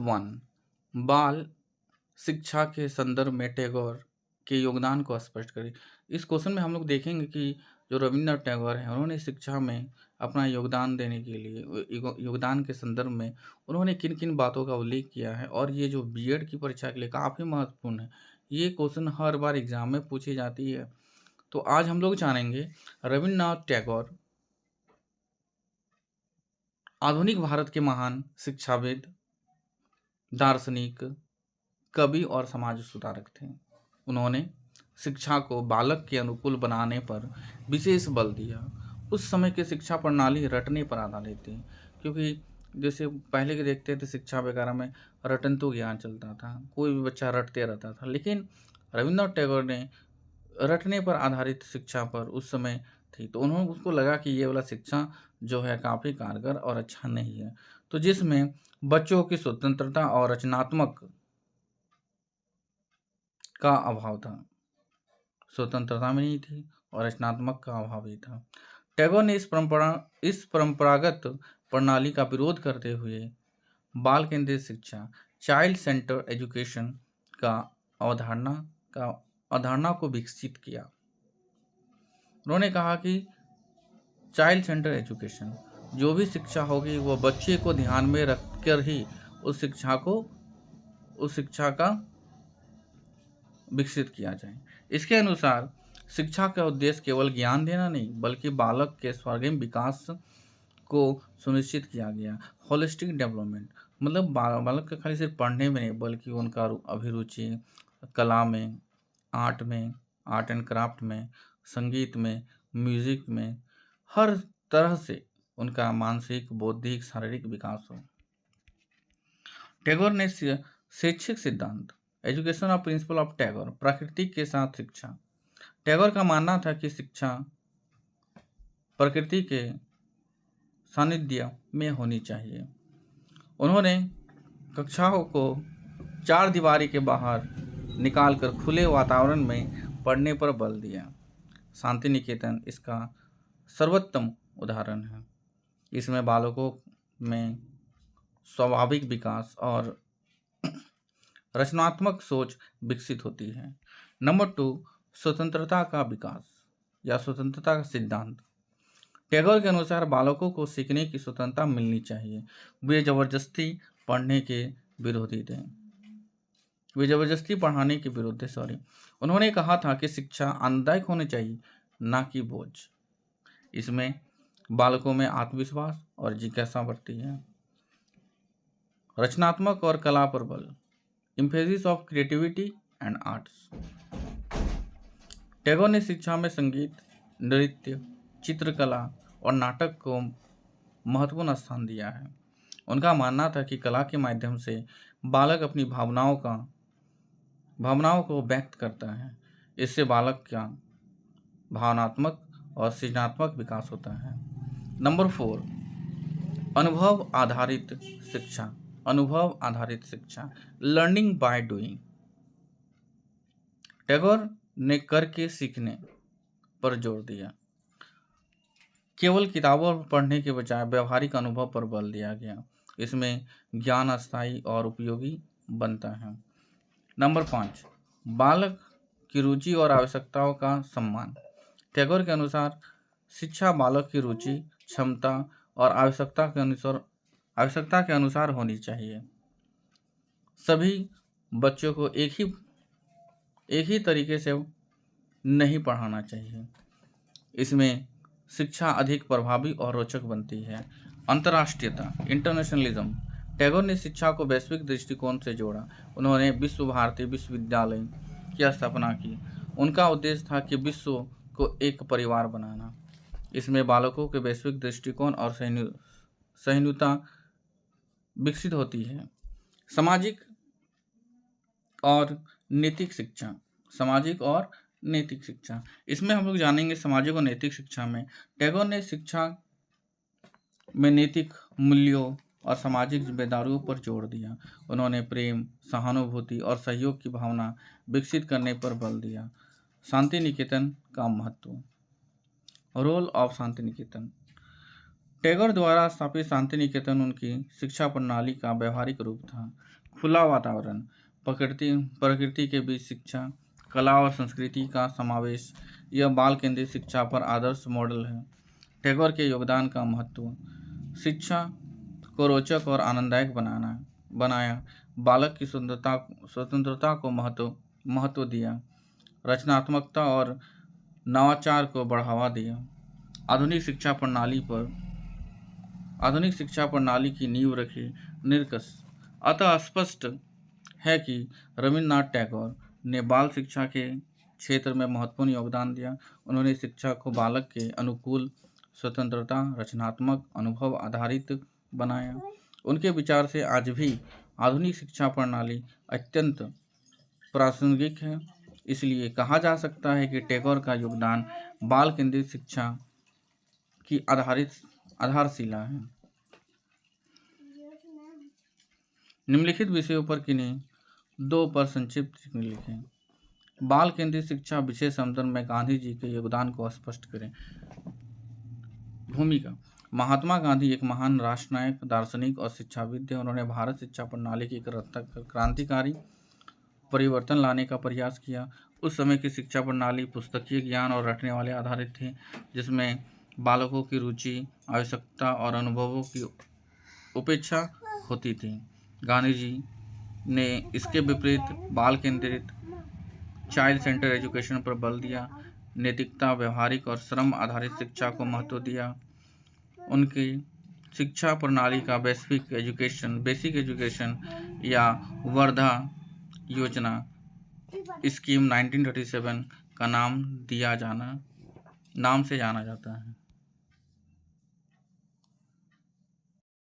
One, बाल शिक्षा के संदर्भ में टैगोर के योगदान को स्पष्ट करें। इस क्वेश्चन में हम लोग देखेंगे कि जो रविन्द्रनाथ टैगोर हैं, उन्होंने शिक्षा में अपना योगदान देने के लिए योगदान के संदर्भ में उन्होंने किन किन बातों का उल्लेख किया है, और ये जो बीएड की परीक्षा के लिए काफ़ी महत्वपूर्ण है। ये क्वेश्चन हर बार एग्जाम में पूछी जाती है। तो आज हम लोग जानेंगे रविन्द्रनाथ टैगोर आधुनिक भारत के महान शिक्षाविद, दार्शनिक, कवि और समाज सुधारक थे। उन्होंने शिक्षा को बालक के अनुकूल बनाने पर विशेष बल दिया। उस समय की शिक्षा प्रणाली रटने पर आधारित थी, क्योंकि जैसे पहले के देखते थे शिक्षा वगैरह में रटन तो ज्ञान चलता था, कोई भी बच्चा रटते रहता था। लेकिन रविन्द्रनाथ टैगोर ने रटने पर आधारित शिक्षा पर उस समय थी, तो उन्होंने उसको लगा कि ये वाला शिक्षा जो है काफ़ी कारगर और अच्छा नहीं है, तो जिसमें बच्चों की स्वतंत्रता और रचनात्मक का अभाव था। स्वतंत्रता में नहीं थी और रचनात्मक का अभाव भी था। टैगोर ने इस परंपरागत प्रणाली का विरोध करते हुए बाल केंद्रित शिक्षा, चाइल्ड सेंटर एजुकेशन का अवधारणा को विकसित किया। उन्होंने कहा कि चाइल्ड सेंटर एजुकेशन, जो भी शिक्षा होगी वो बच्चे को ध्यान में रखकर ही उस शिक्षा का विकसित किया जाए। इसके अनुसार शिक्षा का उद्देश्य केवल ज्ञान देना नहीं, बल्कि बालक के स्वर्गीय विकास को सुनिश्चित किया गया। होलिस्टिक डेवलपमेंट मतलब बालक का खाली सिर्फ पढ़ने में नहीं, बल्कि उनका अभिरुचि कला में, आर्ट एंड क्राफ्ट में, संगीत में, म्यूजिक में, हर तरह से उनका मानसिक, बौद्धिक, शारीरिक विकास हो। टैगोर ने शैक्षिक सिद्धांत, education of principle of Tagore, प्रकृति के साथ शिक्षा। टैगोर का मानना था कि शिक्षा प्रकृति के सानिध्य में होनी चाहिए। उन्होंने कक्षाओं को चार दीवारी के बाहर निकालकर खुले वातावरण में पढ़ने पर बल दिया। शांति निकेतन इसका सर्वोत्तम उदाहरण है। इसमें बालकों में स्वाभाविक विकास और रचनात्मक सोच विकसित होती है। नंबर 2, स्वतंत्रता का विकास या स्वतंत्रता का सिद्धांत। टैगोर के अनुसार बालकों को सीखने की स्वतंत्रता मिलनी चाहिए। वे जबरदस्ती पढ़ने के विरोधी थे। वे जबरदस्ती पढ़ाने के विरुद्ध थे। उन्होंने कहा था कि शिक्षा आनंददायक होनी चाहिए, ना कि बोझ। इसमें बालकों में आत्मविश्वास और जिज्ञासा बढ़ती है। रचनात्मक और कला पर बल, emphasis of creativity and arts. Tagore ने शिक्षा में संगीत, नृत्य, चित्रकला और नाटक को महत्वपूर्ण स्थान दिया है। उनका मानना था कि कला के माध्यम से बालक अपनी भावनाओं को व्यक्त करता है। इससे बालक का भावनात्मक और सृजनात्मक विकास होता है। नंबर 4, अनुभव आधारित शिक्षा, लर्निंग बाय डूइंग। टैगोर ने करके सीखने पर जोर दिया। केवल किताबों पर पढ़ने के बजाय व्यवहारिक अनुभव पर बल दिया गया। इसमें ज्ञान अस्थायी और उपयोगी बनता है। नंबर 5, बालक की रुचि और आवश्यकताओं का सम्मान। टैगोर के अनुसार शिक्षा बालक की रुचि, क्षमता और आवश्यकता के अनुसार होनी चाहिए। सभी बच्चों को एक ही तरीके से नहीं पढ़ाना चाहिए। इसमें शिक्षा अधिक प्रभावी और रोचक बनती है। अंतर्राष्ट्रीयता, इंटरनेशनलिज्म। टैगोर ने शिक्षा को वैश्विक दृष्टिकोण से जोड़ा। उन्होंने विश्व भारती विश्वविद्यालय की स्थापना की। उनका उद्देश्य था कि विश्व को एक परिवार बनाना। इसमें बालकों के वैश्विक दृष्टिकोण और सहिष्णुता विकसित होती है। सामाजिक और नैतिक शिक्षा। इसमें हम लोग जानेंगे सामाजिक और नैतिक शिक्षा में टैगोर ने शिक्षा में नैतिक मूल्यों और सामाजिक जिम्मेदारियों पर जोर दिया। उन्होंने प्रेम, सहानुभूति और सहयोग की भावना विकसित करने पर बल दिया। शांति निकेतन का महत्व, रोल ऑफ शांति निकेतन। टैगोर द्वारा स्थापित शांति निकेतन उनकी शिक्षा प्रणाली का व्यवहारिक रूप था। खुला वातावरण, प्रकृति के बीच शिक्षा, कला और संस्कृति का समावेश, यह बाल केंद्रित शिक्षा पर आदर्श मॉडल है। टैगोर के योगदान का महत्व, शिक्षा को रोचक और आनंददायक बनाया, बालक की स्वतंत्रता को महत्व दिया, रचनात्मकता और नवाचार को बढ़ावा दिया। आधुनिक शिक्षा प्रणाली की नींव रखी। निष्कर्ष, अतः स्पष्ट है कि रविन्द्रनाथ टैगोर ने बाल शिक्षा के क्षेत्र में महत्वपूर्ण योगदान दिया। उन्होंने शिक्षा को बालक के अनुकूल, स्वतंत्रता, रचनात्मक, अनुभव आधारित बनाया। उनके विचार से आज भी आधुनिक शिक्षा प्रणाली अत्यंत प्रासंगिक है। इसलिए कहा जा सकता है कि टैगोर का योगदान बाल केंद्रित शिक्षा की आधारशिला है। निम्नलिखित विषयों पर किन्हीं 2 पर संक्षिप्त टिप्पणी लिखें। बाल केंद्रित शिक्षा विशेष संदर्भ में गांधी जी के योगदान को स्पष्ट करें। भूमिका, महात्मा गांधी एक महान राष्ट्रनायक, दार्शनिक और शिक्षाविद हैं। उन्होंने भारत शिक्षा प्रणाली की क्रांतिकारी परिवर्तन लाने का प्रयास किया। उस समय की शिक्षा प्रणाली पुस्तकीय ज्ञान और रटने वाले आधारित थी, जिसमें बालकों की रुचि, आवश्यकता और अनुभवों की उपेक्षा होती थी। गांधी जी ने इसके विपरीत बाल केंद्रित चाइल्ड सेंटर एजुकेशन पर बल दिया, नैतिकता, व्यवहारिक और श्रम आधारित शिक्षा को महत्व दिया। उनकी शिक्षा प्रणाली का बेसिक एजुकेशन या वर्धा योजना स्कीम 1937 का नाम से जाना जाता है।